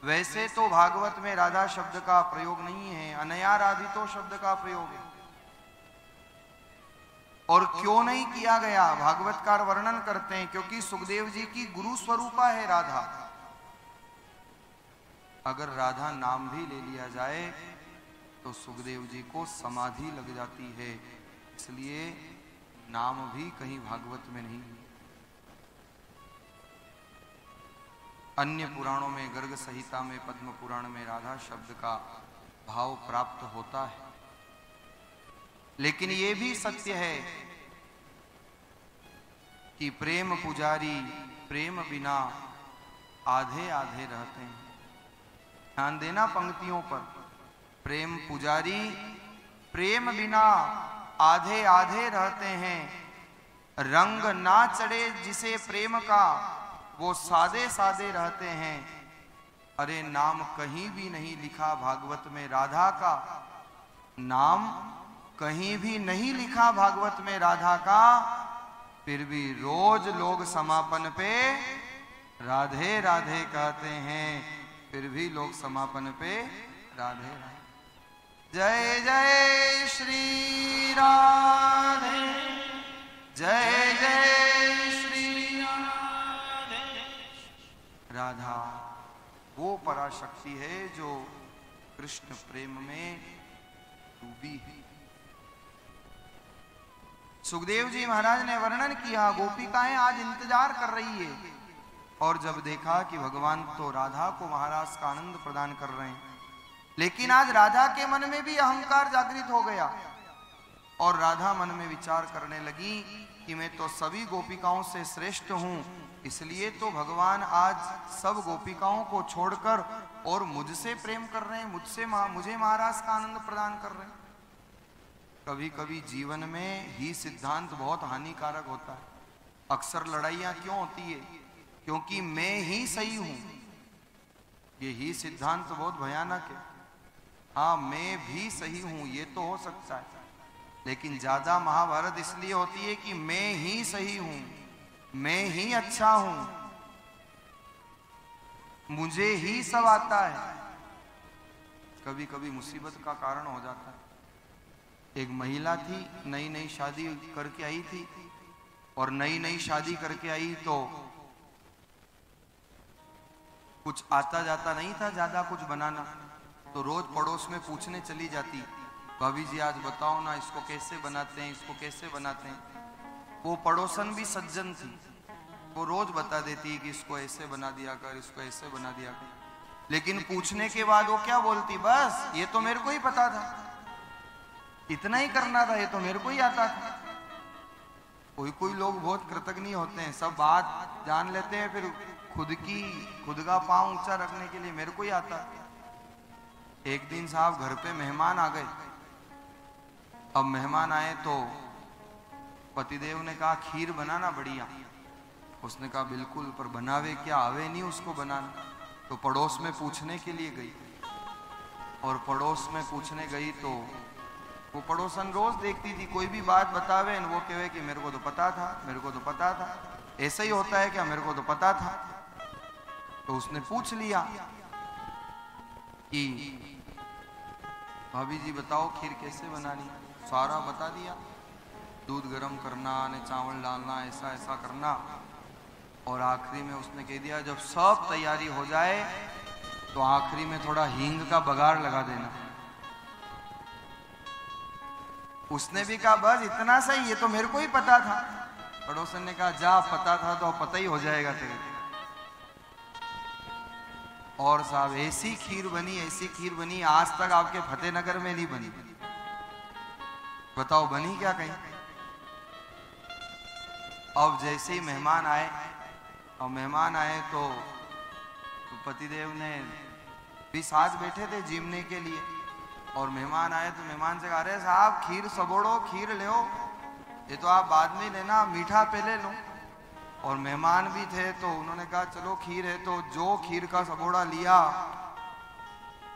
वैसे तो भागवत में राधा शब्द का प्रयोग नहीं है, अनया राधितो शब्द का प्रयोग है। और क्यों नहीं किया गया, भागवतकार वर्णन करते हैं, क्योंकि सुखदेव जी की गुरु स्वरूपा है राधा। अगर राधा नाम भी ले लिया जाए तो सुखदेव जी को समाधि लग जाती है, इसलिए नाम भी कहीं भागवत में नहीं। अन्य पुराणों में, गर्ग संहिता में, पद्म पुराण में राधा शब्द का भाव प्राप्त होता है। लेकिन यह भी सत्य है कि प्रेम पुजारी प्रेम बिना आधे आधे रहते हैं। ध्यान देना पंक्तियों पर, प्रेम पुजारी प्रेम बिना आधे आधे रहते हैं। रंग ना चढ़े जिसे प्रेम का, वो सादे सादे रहते हैं। अरे नाम कहीं भी नहीं लिखा भागवत में राधा का, नाम कहीं भी नहीं लिखा भागवत में राधा का, फिर भी रोज लोग समापन पे राधे राधे कहते हैं। फिर भी लोग समापन पे राधे राधे। जय जय श्री राधे, जय जय श्री राधे। राधा वो पराशक्ति है जो कृष्ण प्रेम में डूबी है। सुखदेव जी महाराज ने वर्णन किया, गोपिकाएं आज इंतजार कर रही है, और जब देखा कि भगवान तो राधा को महाराज का आनंद प्रदान कर रहे हैं, लेकिन आज राधा के मन में भी अहंकार जागृत हो गया, और राधा मन में विचार करने लगी कि मैं तो सभी गोपिकाओं से श्रेष्ठ हूं, इसलिए तो भगवान आज सब गोपिकाओं को छोड़कर और मुझसे प्रेम कर रहे हैं, मुझे महाराज का आनंद प्रदान कर रहे हैं। कभी कभी जीवन में ही सिद्धांत बहुत हानिकारक होता है। अक्सर लड़ाइयां क्यों होती है? क्योंकि मैं ही सही हूं। ये ही सिद्धांत बहुत भयानक है। हाँ, मैं भी सही हूं, ये तो हो सकता है, लेकिन ज्यादा महाभारत इसलिए होती है कि मैं ही सही हूं, मैं ही अच्छा हूं, मुझे ही सब आता है। कभी कभी मुसीबत का कारण हो जाता है। एक महिला थी, नई नई शादी करके आई थी, और नई नई शादी करके आई तो कुछ आता जाता नहीं था ज्यादा कुछ बनाना, तो रोज पड़ोस में पूछने चली जाती, भाभी जी आज बताओ ना इसको कैसे बनाते हैं, इसको कैसे बनाते हैं। वो पड़ोसन भी सज्जन थी, वो रोज बता देती कि इसको ऐसे बना दिया कर, इसको ऐसे बना दिया कर। लेकिन पूछने के बाद वो क्या बोलती, बस ये तो मेरे को ही पता था, इतना ही करना था, ये तो मेरे को ही आता था। कोई कोई लोग बहुत कृतज्ञ होते हैं, सब बात जान लेते हैं, फिर खुद का पांव ऊंचा रखने के लिए मेरे को ही आता। एक दिन साहब घर पे मेहमान आ गए। अब मेहमान आए तो पतिदेव ने कहा खीर बनाना बढ़िया। उसने कहा बिल्कुल, पर बनावे क्या, आवे नहीं उसको बनाना। तो पड़ोस में पूछने के लिए गई, और पड़ोस में पूछने गई तो वो पड़ोसन रोज देखती थी, कोई भी बात बतावे वो कहे कि मेरे को तो पता था, मेरे को तो पता था। ऐसा ही होता है क्या, मेरे को तो पता था। तो उसने पूछ लिया कि भाभी जी बताओ खीर कैसे बनानी। सारा बता दिया, दूध गर्म करना, ने चावल डालना, ऐसा ऐसा करना। और आखिरी में उसने कह दिया जब सब तैयारी हो जाए तो आखिरी में थोड़ा हींग का बघार लगा देना। उसने भी कहा बस इतना सही, ये तो मेरे को ही पता था। पड़ोसन ने कहा जा, पता था तो पता ही हो जाएगा तेरे। और साहब ऐसी खीर बनी, ऐसी खीर बनी, आज तक आपके फतेहनगर में नहीं बनी। बताओ बनी क्या कहीं? अब जैसे ही मेहमान आए, और मेहमान आए तो पतिदेव ने भी साथ बैठे थे जीमने के लिए, और मेहमान आए तो मेहमान से कहा अरे साहब खीर सबोड़ो, खीर ले, ये तो आप बाद में लेना, मीठा पहले लो। और मेहमान भी थे तो उन्होंने कहा चलो खीर है। तो जो खीर का सबोड़ा लिया,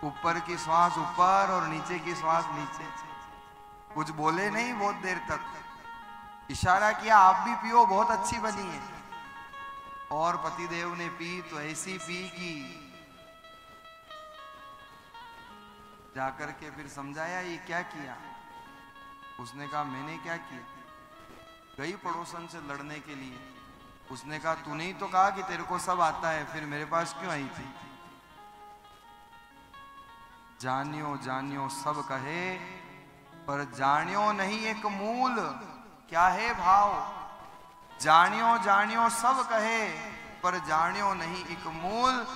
ऊपर की श्वास ऊपर और नीचे की श्वास नीचे, कुछ बोले नहीं बहुत देर तक। इशारा किया आप भी पियो, बहुत अच्छी बनी है। और पतिदेव ने पी तो ऐसी पी कि जाकर के फिर समझाया ये क्या किया। उसने कहा मैंने क्या किया। गई पड़ोसन से लड़ने के लिए। उसने कहा तूने ही तो कहा कि तेरे को सब आता है, फिर मेरे पास क्यों आई थी। जानियो जानियो सब कहे पर जानियो नहीं एक मूल। क्या है भाव। जानियो जानियो सब कहे पर जानियो नहीं एक मूल।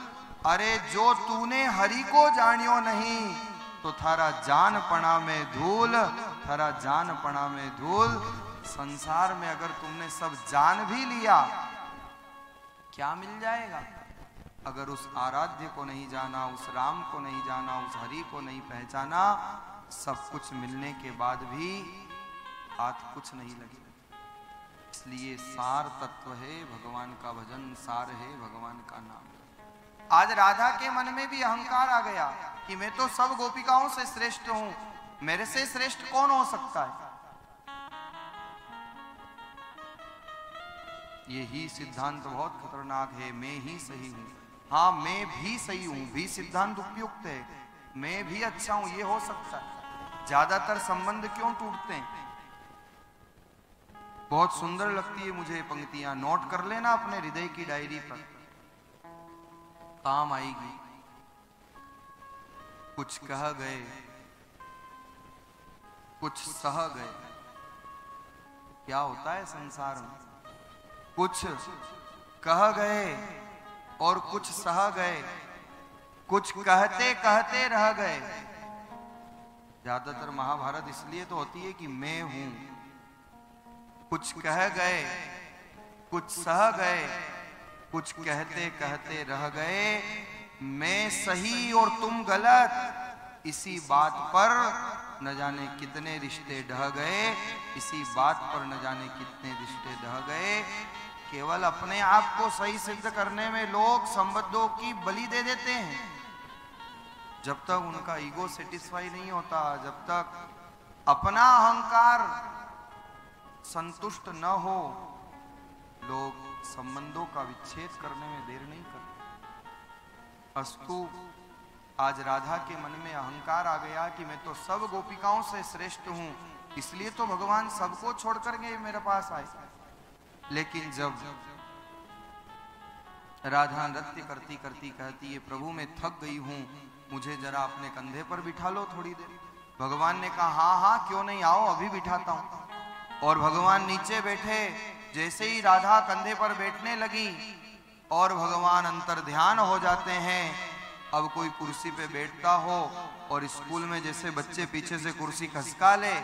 अरे जो तूने हरि को जानियो नहीं तो थारा जान पणा में धूल, थारा जान पणा में धूल। संसार में अगर तुमने सब जान भी लिया क्या मिल जाएगा। अगर उस आराध्य को नहीं जाना, उस राम को नहीं जाना, उस हरि को नहीं पहचाना, सब कुछ मिलने के बाद भी हाथ कुछ नहीं लगेगा। इसलिए सार तत्व है भगवान का भजन, सार है भगवान का नाम। आज राधा के मन में भी अहंकार आ गया कि मैं तो सब गोपिकाओं से श्रेष्ठ हूं, मेरे से श्रेष्ठ कौन हो सकता है। यही सिद्धांत बहुत खतरनाक है। मैं ही सही हूं। हाँ मैं भी सही हूं, भी सिद्धांत उपयुक्त है। मैं भी अच्छा हूं ये हो सकता है। ज्यादातर संबंध क्यों टूटते हैं। बहुत सुंदर लगती है मुझे पंक्तियां, नोट कर लेना अपने हृदय की डायरी पर, काम आएगी। कुछ कह गए कुछ सह गए। क्या होता है संसार में, कुछ कह गए और कुछ सह गए, कुछ कहते कहते रह गए। ज्यादातर महाभारत इसलिए तो होती है कि मैं हूं। कुछ कह गए कुछ सह गए, कुछ कहते कहते रह गए। मैं सही और तुम गलत, इसी बात पर न जाने कितने रिश्ते ढह गए। इसी बात पर न जाने कितने रिश्ते ढह गए। केवल अपने आप को सही सिद्ध करने में लोग संबंधों की बलि दे देते हैं। जब तक उनका ईगो सेटिस्फाई नहीं होता, जब तक अपना अहंकार संतुष्ट न हो, लोग संबंधों का विच्छेद करने में देर नहीं करते। अस्तु आज राधा के मन में अहंकार आ गया कि मैं तो सब गोपिकाओं से श्रेष्ठ हूं, इसलिए तो भगवान सबको छोड़ करके मेरे पास आए। लेकिन जब राधा नृत्य करती करती कहती है प्रभु मैं थक गई हूं, मुझे जरा अपने कंधे पर बिठा लो थोड़ी देर। भगवान ने कहा हाँ हाँ क्यों नहीं, आओ अभी बिठाता हूं। और भगवान नीचे बैठे। जैसे ही राधा कंधे पर बैठने लगी और भगवान अंतर ध्यान हो जाते हैं। अब कोई कुर्सी पे बैठता हो और स्कूल में जैसे बच्चे पीछे से कुर्सी खसका ले,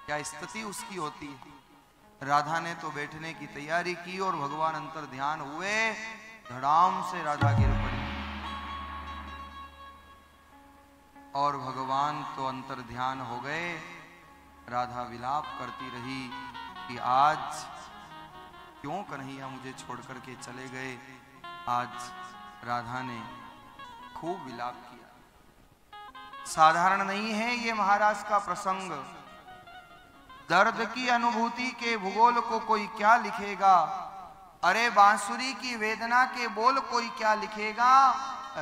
क्या स्थिति उसकी होती है। राधा ने तो बैठने की तैयारी की और भगवान अंतर ध्यान हुए, धड़ाम से राधा गिर पड़ी। और भगवान तो अंतर ध्यान हो गए। राधा विलाप करती रही कि आज क्यों कन्हैया मुझे छोड़ करके चले गए। आज राधा ने खूब विलाप किया। साधारण नहीं है ये महाराज का प्रसंग। दर्द की अनुभूति के भूगोल को कोई क्या लिखेगा। अरे बांसुरी की वेदना के बोल कोई क्या लिखेगा।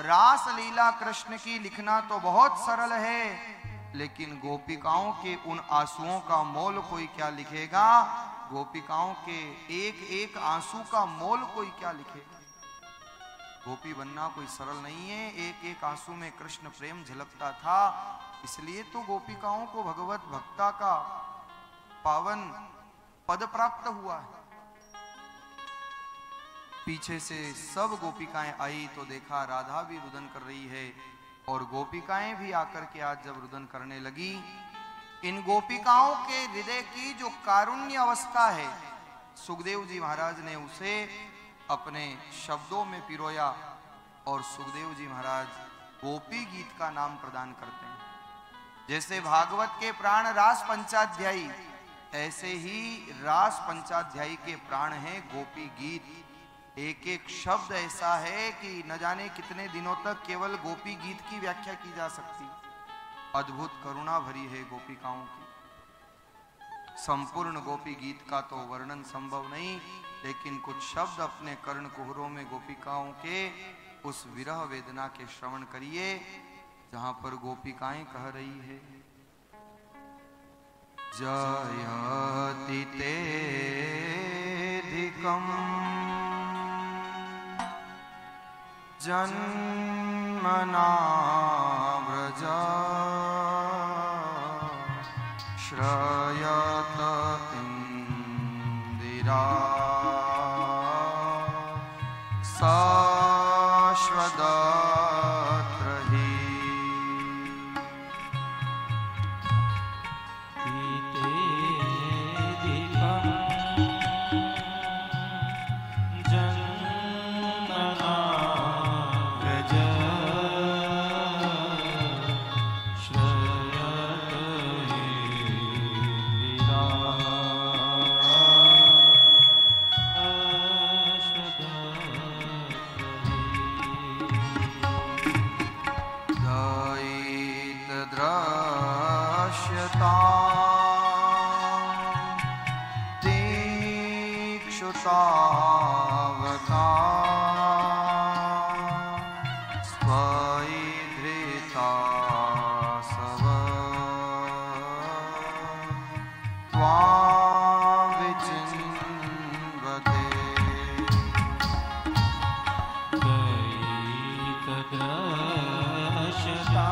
रास लीला कृष्ण की लिखना तो बहुत सरल है, लेकिन गोपिकाओं के उन आंसुओं का मोल कोई क्या लिखेगा। गोपिकाओं के एक एक आंसू का मोल कोई क्या लिखेगा। गोपी बनना कोई सरल नहीं है। एक एक आंसू में कृष्ण प्रेम झलकता था। इसलिए तो गोपिकाओं को भगवत भक्ता का पावन पद प्राप्त हुआ है। पीछे से सब गोपिकाएं आई तो देखा राधा भी रुदन कर रही है और गोपिकाएं भी आकर के आज जब रुदन करने लगी, इन गोपिकाओं के हृदय की जो कारुण्य अवस्था है, सुखदेव जी महाराज ने उसे अपने शब्दों में पिरोया और सुखदेव जी महाराज गोपी गीत का नाम प्रदान करते हैं। जैसे भागवत के प्राण रास पंचाध्यायी, ऐसे ही रास पंचाध्यायी के प्राण हैं गोपी गीत। एक एक शब्द ऐसा है कि न जाने कितने दिनों तक केवल गोपी गीत की व्याख्या की जा सकती। अद्भुत करुणा भरी है गोपिकाओं की। संपूर्ण गोपी गीत का तो वर्णन संभव नहीं, लेकिन कुछ शब्द अपने कर्ण कुहरों में गोपिकाओं के उस विरह वेदना के श्रवण करिए। जहां पर गोपिकाएं कह रही है, जयति तेधिकं जन्मना व्रज श्रयत इंदिरा शाश्वतत्रहि तीक्षुतावता स्वयि धृता सव त्वां विचिन्वते दयितद्रश्यता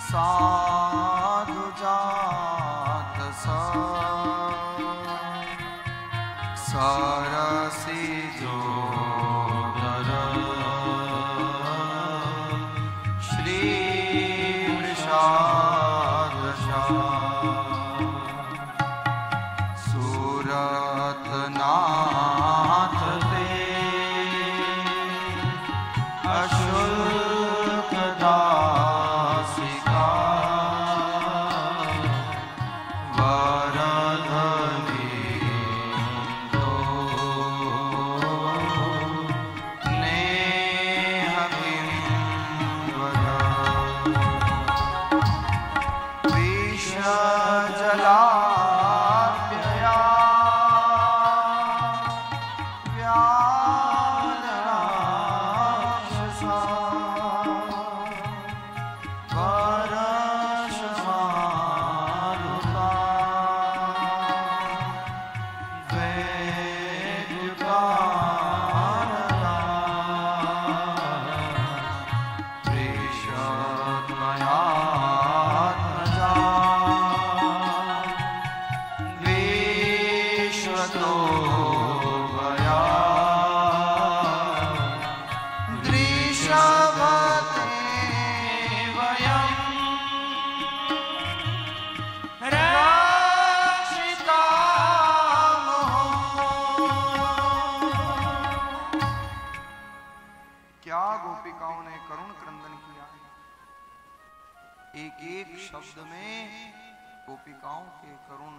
साधु जात सरसी जोदर श्री वृषादशा सूरत नाथ ते अशुल्क दासिका जलाभ्यया व्यानराक्षसा वर्षमारुता द्वैद्युतानला प्रेषद्मयात्मजा भया दृशवते वयं रक्षितामहो। क्या गोपिकाओं ने करुण क्रंदन किया। एक एक शब्द में गोपिकाओं के करुण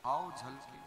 भाव झलके।